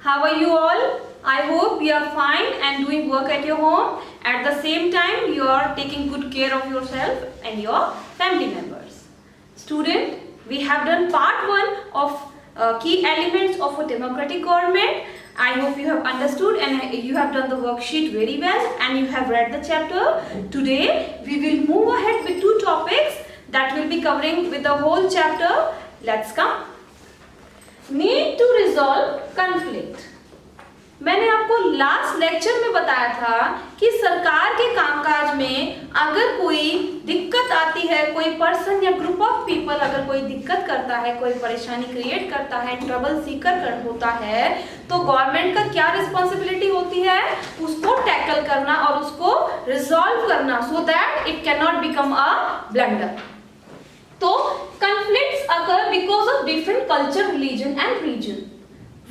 How are you all? I hope you are fine and doing work at your home. At the same time, you are taking good care of yourself and your family members. Student, we have done part 1 of key elements of a democratic government. I hope you have understood and you have done the worksheet very well and you have read the chapter. Today, we will move ahead with 2 topics that will be covering with the whole chapter. Let's come. Need to resolve conflict. मैंने आपको last lecture में बताया था कि सरकार के कामकाज में अगर कोई दिक्कत आती है, कोई पर्सन या ग्रुप ऑफ पीपल अगर कोई दिक्कत करता है, कोई परेशानी क्रिएट करता है, ट्रबल सीकर होता है, तो गवर्नमेंट का क्या रिस्पॉन्सिबिलिटी होती है? उसको टैकल करना और उसको रिजॉल्व करना so that it can not become a blunder. तो conflicts occur because of different culture, religion and region.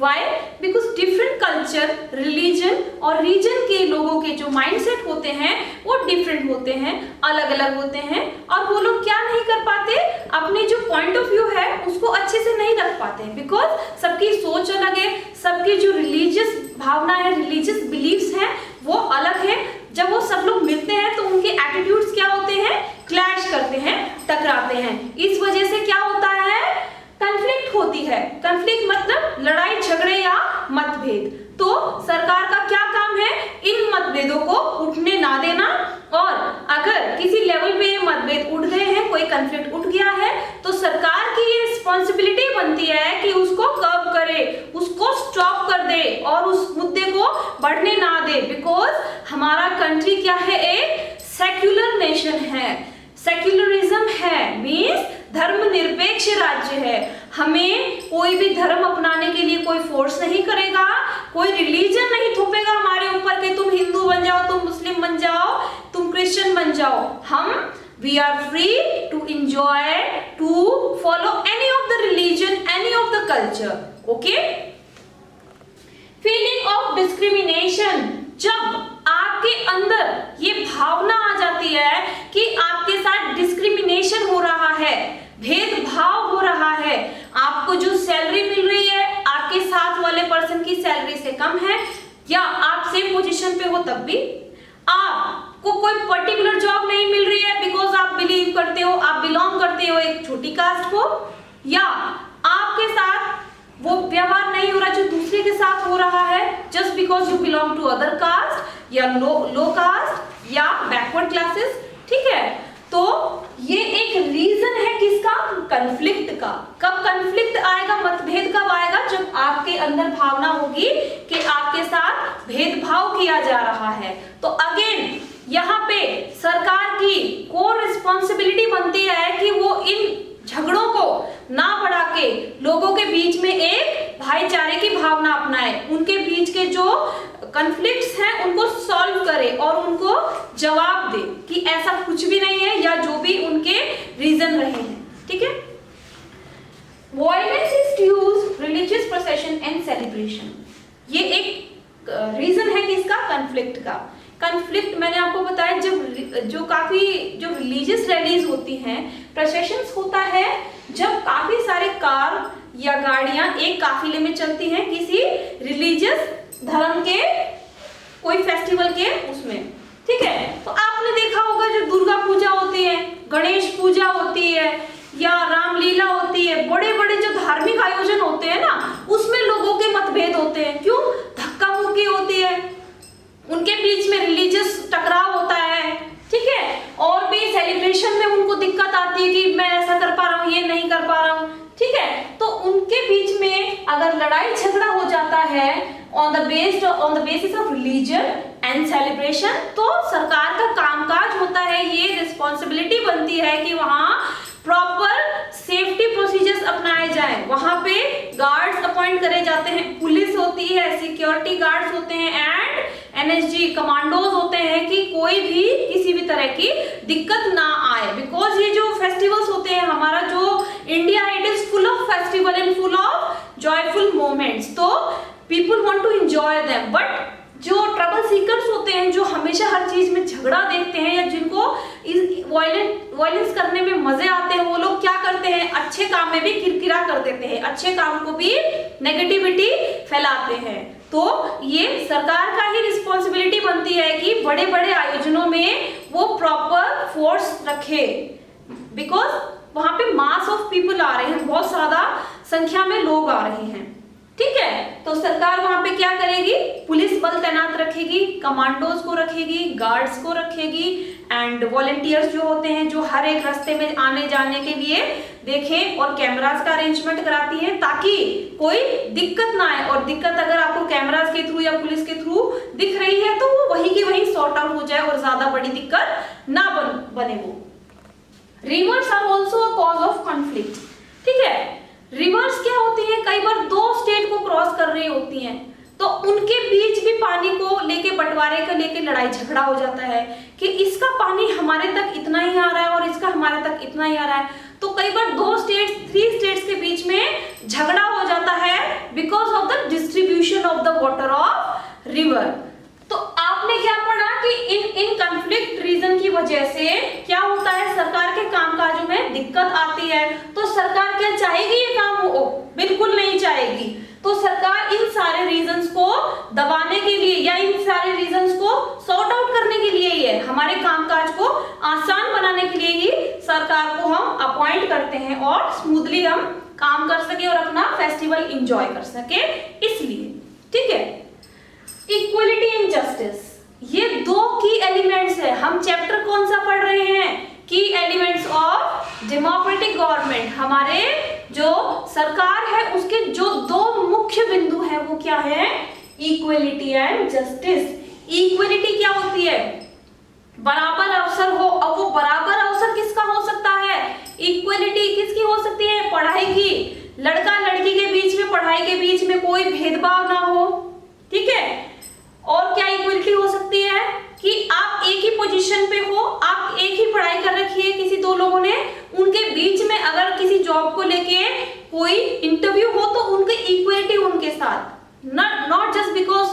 Why? Because different culture, religion और region के लोगों के जो mindset होते हैं वो different होते हैं, अलग अलग होते हैं और वो लोग क्या नहीं कर पाते, अपने जो point of view है उसको अच्छे से नहीं रख पाते because सबकी सोच अलग है, सबकी जो religious भावना है, religious beliefs हैं वो अलग है. जब वो सब लोग मिलते हैं तो उनके एटीट्यूड्स क्या होते हैं? क्लैश करते हैं, टकराते हैं. इस वजह से क्या होता है? कन्फ्लिक्ट होती है. कन्फ्लिक्ट मतलब लड़ाई झगड़े या मतभेद. तो सरकार का क्या काम है? इन मतभेदों को उठने ना देना और अगर किसी लेवल पे ये मतभेद उठ गए हैं, कोई कन्फ्लिक्ट उठ गया है, तो सरकार की ये रिस्पॉन्सिबिलिटी बनती है कि उसको कर्ब करे, उसको स्टॉप कर दे और उस मुद्दे को बढ़ने ना दे. बिकॉज हमारा कंट्री क्या है? एक सेक्युलर नेशन है, सेक्युलरिज्म है, मीन्स धर्मनिरपेक्ष राज्य है. हमें कोई भी धर्म अपनाने के लिए कोई फोर्स नहीं करेगा, कोई रिलीजन नहीं थोपेगा हमारे ऊपर कि तुम हिंदू बन जाओ, तुम मुस्लिम बन जाओ, तुम क्रिश्चियन बन जाओ. हम we are free to enjoy, to follow any of the religion, any of the culture. Okay? Feeling of discrimination. जब आपके अंदर ये भावना आ जाती है कि आपके साथ डिस्क्रिमिनेशन हो रहा है, भेदभाव हो रहा है, आपको जो सैलरी मिल रही है आपके साथ वाले पर्सन की सैलरी से कम है या आप सेम पोजीशन पे हो तब भी आपको कोई पर्टिकुलर जॉब नहीं मिल रही है बिकॉज आप बिलीव करते हो, आप बिलोंग करते हो एक छोटी कास्ट को, या आपके साथ वो व्यवहार नहीं हो रहा जो दूसरे के साथ हो रहा है just because you belong to other caste या लो कास्ट या बैकवर्ड क्लासेस. ठीक है, तो ये एक रीजन है किसका? कन्फ्लिक्ट का. कब कन्फ्लिक्ट आएगा, मतभेद कब आएगा? जब आपके अंदर भावना होगी कि आपके साथ भेदभाव किया जा रहा है. तो अगेन यहाँ पे सरकार की कोर रिस्पॉन्सिबिलिटी बनती है कि वो इन झगड़ों को ना बढ़ा के लोगों के बीच में एक भाईचारे की भावना अपनाए, उनके बीच के जो कॉन्फ्लिक्ट्स हैं उनको सॉल्व करे और उनको जवाब दे कि ऐसा कुछ भी नहीं है या जो भी उनके रीजन रहे हैं. ठीक है. Violence is to use religious procession and celebration. ये एक रीजन है किसका? कॉन्फ्लिक्ट का. कन्फ्लिक्ट मैंने आपको बताया जो काफी जो रिलीजियस रैलीज होती हैं, प्रोसेशंस होता है, जब काफी सारे कार या गाड़ियां एक काफिले में चलती हैं किसी रिलीजियस धर्म के कोई फेस्टिवल के उसमें. ठीक है, तो आपने देखा होगा जो दुर्गा पूजा होती है, गणेश पूजा होती है या रामलीला होती है, बड़े बड़े जो धार्मिक आयोजन होते हैं ना, उसमें लोगों के मतभेद होते हैं. क्यों? धक्का मुक्की होती है, उनके बीच में रिलीजियस टकराव होता है. ठीक है, और भी सेलिब्रेशन में उनको दिक्कत आती है कि मैं ऐसा कर पा रहा हूँ, ये नहीं कर पा रहा हूँ. ठीक है, तो उनके बीच में अगर लड़ाई झगड़ा हो जाता है on the basis of religion and celebration, तो सरकार का कामकाज होता है, ये रिस्पॉन्सिबिलिटी बनती है कि वहाँ प्रॉपर सेफ्टी प्रोसीजर्स अपनाए जाएं, वहां पे गार्ड्स अपॉइंट करे जाते हैं, पुलिस होती है, सिक्योरिटी गार्ड्स होते हैं एंड एनएसजी कमांडोज होते हैं कि कोई भी किसी भी तरह की दिक्कत ना आए. बिकॉज ये जो फेस्टिवल्स होते हैं, हमारा जो India, it is full of festival and full of joyful moments. तो people want to enjoy them, but जो ट्रबल सीकर्स होते हैं, जो हमेशा हर चीज में झगड़ा देखते हैं या जिनको वायलेंस करने में मजे आते हैं वो लोग क्या करते हैं, अच्छे काम में भी किरकिरा कर देते हैं, अच्छे काम को भी नेगेटिविटी फैलाते हैं। तो ये सरकार का ही रिस्पॉन्सिबिलिटी बनती है कि बड़े बड़े आयोजनों में वो प्रॉपर फोर्स रखे, बिकॉज वहां पे मास ऑफ पीपल आ रहे हैं, बहुत ज्यादा संख्या में लोग आ रहे हैं, ठीक है। तो सरकार वहां पे क्या करेगी, पुलिस बल तैनात रखेगी, कमांडोज को रखेगी, गार्ड्स को रखेगी, एंड वॉलंटियर्स जो होते हैं जो हर एक रास्ते में आने जाने के लिए देखें, और कैमरास का अरेंजमेंट कराती है ताकि कोई दिक्कत ना आए। और दिक्कत अगर आपको कैमरास के थ्रू या पुलिस के थ्रू दिख रही है तो वो वही की वही सॉर्ट आउट हो जाए और ज्यादा बड़ी दिक्कत ना बने वो। Rivers are also a cause of conflict, ठीक है। रिवर्स क्या होती है, कई बार दो स्टेट को क्रॉस कर रही होती हैं, तो उनके बीच भी पानी को लेके, बंटवारे को लेके लड़ाई झगड़ा हो जाता है कि इसका पानी हमारे तक इतना ही आ रहा है और इसका हमारे तक इतना ही आ रहा है। तो कई बार दो स्टेट्स, 3 स्टेट्स के बीच में झगड़ा हो जाता है because of the distribution of the water of river. तो आपने क्या पढ़ा कि इन कॉन्फ्लिक्ट रीजन की वजह से क्या होता है, सरकार के कामकाजों में दिक्कत आती है। तो सरकार क्या चाहेगी ये काम हो? बिल्कुल नहीं चाहेगी। तो सरकार इन सारे रीजंस को दबाने के लिए या इन सारे रीजंस को सॉर्ट आउट करने के लिए ही है, हमारे कामकाज को आसान बनाने के लिए ही सरकार को हम अपॉइंट करते हैं और स्मूथली हम काम कर सके और अपना फेस्टिवल एंजॉय कर सके, इसलिए, ठीक है। इक्वलिटी एंड जस्टिस, ये दो की एलिमेंट्स है। हम चैप्टर कौन सा पढ़ रहे हैं, की एलिमेंट्स ऑफ डेमोक्रेटिक गवर्नमेंट। हमारे जो सरकार है उसके जो दो मुख्य बिंदु है वो क्या है, इक्वलिटी एंड जस्टिस। इक्वलिटी क्या होती है, बराबर अवसर हो। अब वो बराबर अवसर किसका हो सकता है, इक्वलिटी किसकी हो सकती है, पढ़ाई की, लड़का लड़की के बीच में, पढ़ाई के बीच में कोई भेदभाव ना हो, ठीक है। और क्या इक्वलिटी हो सकती है कि आप एक ही पोजीशन पे हो, आप एक ही पढ़ाई कर रखी है किसी दो लोगों ने, उनके बीच में अगर किसी जॉब को लेके कोई इंटरव्यू हो तो उनकी इक्वलिटी उनके साथ, not just because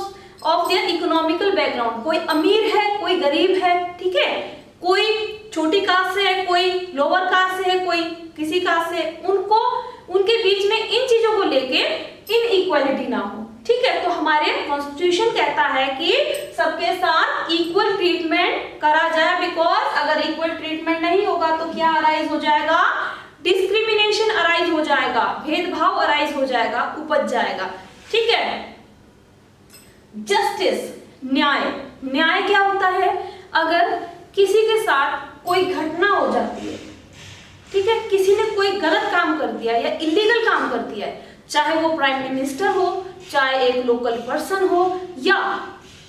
of their economical background. कोई अमीर है, कोई गरीब है, ठीक है, कोई छोटी कास्ट से है, कोई लोअर कास्ट से है, कोई किसी कास्ट से, उनको उनके बीच में इन चीजों को लेके इनइक्वालिटी ना हो, ठीक है। तो हमारे कॉन्स्टिट्यूशन कहता है कि सबके साथ इक्वल ट्रीटमेंट करा जाए, बिकॉज अगर इक्वल ट्रीटमेंट नहीं होगा तो क्या अराइज हो जाएगा, डिस्क्रिमिनेशन अराइज हो जाएगा, भेदभाव अराइज हो जाएगा, उपज जाएगा, ठीक है। जस्टिस, न्याय। न्याय क्या होता है, अगर किसी के साथ कोई घटना हो जाती है, ठीक है, किसी ने कोई गलत काम कर दिया या इलीगल काम कर दिया है, चाहे वो प्राइम मिनिस्टर हो, चाहे एक लोकल पर्सन हो या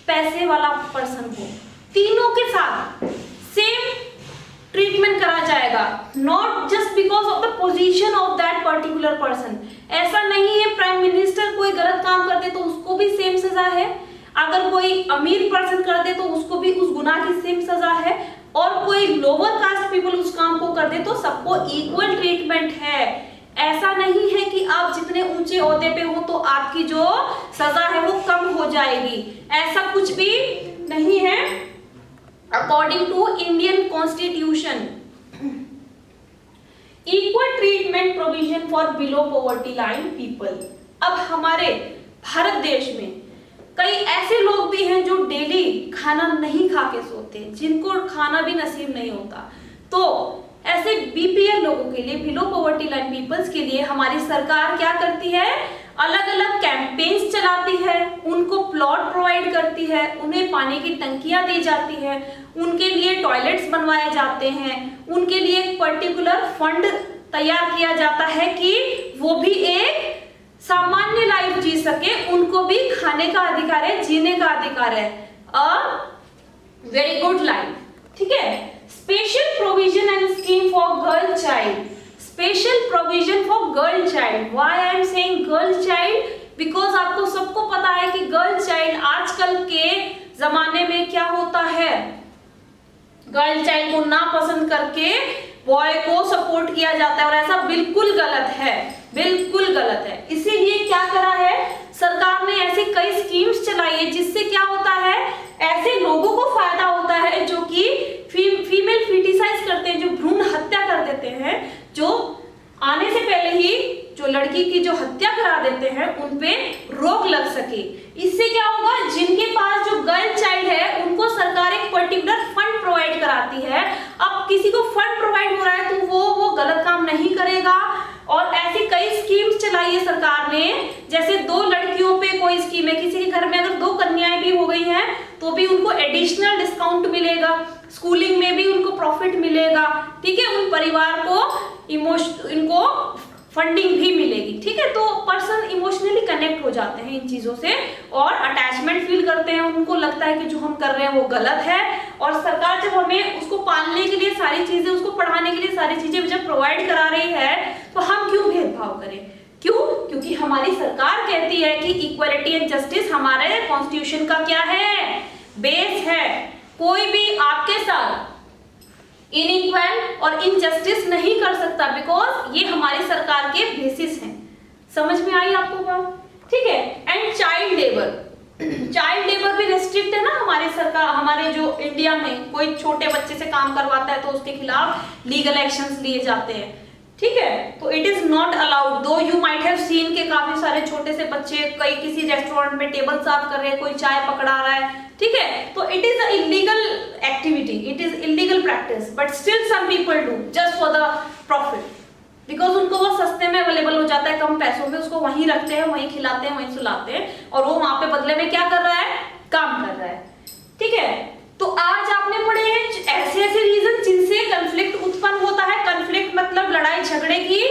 पैसे वाला पर्सन हो, तीनों के साथ सेम ट्रीटमेंट करा जाएगा, not just because of the position of that particular person. ऐसा नहीं है प्राइम मिनिस्टर कोई गलत काम कर दे तो उसको भी सेम सजा है, अगर कोई अमीर पर्सन कर दे तो उसको भी उस गुनाह की सेम सजा है, और कोई लोअर कास्ट पीपल उस काम को कर दे तो सबको इक्वल ट्रीटमेंट है। ऐसा नहीं है कि आप जितने ऊंचे ओहदे पे हो तो आपकी जो सजा है वो कम हो जाएगी, ऐसा कुछ भी नहीं है। According to Indian constitution, equal treatment provision for below poverty line people. अब हमारे भारत देश में कई ऐसे लोग भी हैं जो डेली खाना नहीं खा के सोते, जिनको खाना भी नसीब नहीं होता। तो ऐसे बीपीएल लोगों के लिए, बिलो पॉवर्टी लाइन पीपल्स के लिए हमारी सरकार क्या करती है, अलग अलग कैंपेन्स चलाती है, उनको प्लॉट प्रोवाइड करती है, उन्हें पानी की टंकियां दी जाती है, उनके लिए टॉयलेट्स बनवाए जाते हैं, उनके लिए एक पर्टिकुलर फंड तैयार किया जाता है कि वो भी एक सामान्य लाइफ जी सके, उनको भी खाने का अधिकार है, जीने का अधिकार है, अ वेरी गुड लाइफ, ठीक है। Special provision and scheme for girl child, special provision for girl child. Why I am saying girl child, because आपको सबको पता है कि गर्ल चाइल्ड आजकल के जमाने में क्या होता है, गर्ल चाइल्ड को ना पसंद करके बॉय को सपोर्ट किया जाता है, और ऐसा बिल्कुल गलत है, बिल्कुल गलत है। इसीलिए क्या करा है सरकार ने, ऐसे कई स्कीम्स चलाई है जिससे क्या होता है, ऐसे लोगों को फायदा होता है जो कि फीमेल फिटिसाइज करते हैं, जो भ्रूण हैं जो आने से पहले ही जो लड़की की जो हत्या करा देते हैं उन पे रोक लग सके। इससे क्या होगा, जिनके पास जो गर्ल चाइल्ड है उनको सरकार एक पर्टिकुलर फंड प्रोवाइड कराती है। अब किसी को फंड प्रोवाइड हो रहा है तो वो गलत काम नहीं करेगा। और ऐसी कई स्कीम्स चलाई है सरकार ने, जैसे 2 लड़कियों पे कोई स्कीम है, किसी के घर में अगर 2 कन्याएं भी हो गई हैं तो भी उनको एडिशनल डिस्काउंट मिलेगा, स्कूलिंग में भी उनको प्रॉफिट मिलेगा, ठीक है, उन परिवार को इनको फंडिंग भी मिलेगी, ठीक है। तो पर्सन इमोशनली कनेक्ट हो जाते हैं इन चीजों से और अटैचमेंट फील करते हैं, उनको लगता है कि जो हम कर रहे हैं वो गलत है। और सरकार जब हमें उसको पालने के लिए सारी चीजें, उसको पढ़ाने के लिए सारी चीजें जब प्रोवाइड करा रही है तो हम क्यों भेदभाव करें? क्यों? क्योंकि हमारी सरकार कहती है कि इक्वालिटी एंड जस्टिस हमारे कॉन्स्टिट्यूशन का क्या है, बेस है। कोई भी आपके साथ इनइक्वल और इनजस्टिस नहीं कर सकता, बिकॉज ये हमारी सरकार के बेसिस हैं। समझ में आई आपको बात? ठीक है। And child labour, child labour भी रेस्ट्रिक्ट है ना हमारी सरकार, हमारे जो इंडिया में कोई छोटे बच्चे से काम करवाता है तो उसके खिलाफ लीगल एक्शंस लिए जाते हैं, ठीक है। तो इट इज नॉट अलाउड, दो यू माइट हैव सीन के काफी सारे छोटे से बच्चे कई किसी रेस्टोरेंट में टेबल साफ कर रहे हैं, कोई चाय पकड़ा रहा है, ठीक है। तो it is a illegal activity, it is illegal practice, but still some people do just for the profit, because उनको वो सस्ते में अवेलेबल हो जाता है, कम पैसों में, उसको वहीं रखते हैं, वहीं खिलाते हैं, वहीं सुलाते हैं, और वो वहां पे बदले में क्या कर रहा है, काम कर रहा है, ठीक है। तो आज आपने पढ़े हैं ऐसे ऐसे रीजन जिनसे कंफ्लिक्ट उत्पन्न होता है। कंफ्लिक्ट मतलब लड़ाई झगड़े की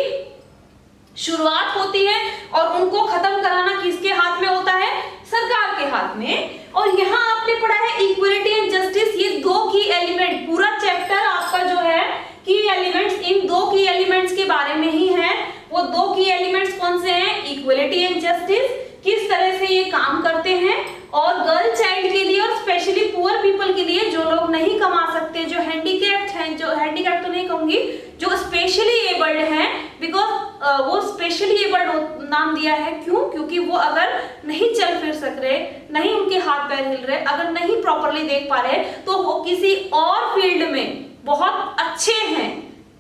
शुरुआत होती है और उनको खत्म कराना किसके हाथ में होता है, सरकार के हाथ में। और यहाँ आपने पढ़ा है इक्वालिटी एंड जस्टिस, ये 2 की एलिमेंट, पूरा चैप्टर आपका जो है की एलिमेंट्स, इन 2 की एलिमेंट्स के बारे में ही है। वो 2 की एलिमेंट्स कौन से हैं, इक्वालिटी एंड जस्टिस, किस तरह से ये काम करते हैं, और गर्ल चाइल्ड के लिए और स्पेशली पुअर पीपल के लिए, जो लोग नहीं कमा सकते, जो हैंडीकैप्ड हैं, जो हैंडीकैप्ड तो नहीं कहूंगी, जो स्पेशली एबल्ड हैं, बिकॉज वो स्पेशली एबल्ड नाम दिया है, क्यों? क्योंकि वो अगर नहीं चल फिर सक रहे, नहीं उनके हाथ पैर हिल रहे, अगर नहीं प्रॉपरली देख पा रहे, तो वो किसी और फील्ड में बहुत अच्छे हैं,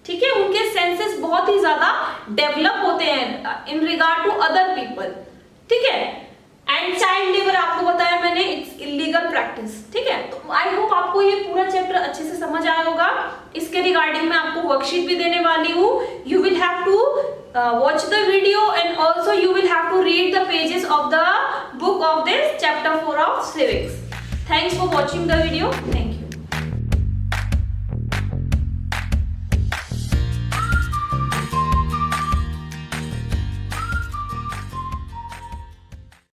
ठीक है, उनके सेंसेस बहुत ही ज्यादा डेवलप होते हैं in regard to other people, ठीक है। एंड चाइल्ड लेबर आपको बताया मैंने, इट्स इलीगल प्रैक्टिस, ठीक है। तो आई होप आपको ये पूरा चैप्टर अच्छे से समझ आया होगा। इसके रिगार्डिंग मैं आपको वर्कशीट भी देने वाली हूँ। You will have to watch the video and also you will have to read the pages of the book of this chapter 4 of civics. Thanks for watching the video.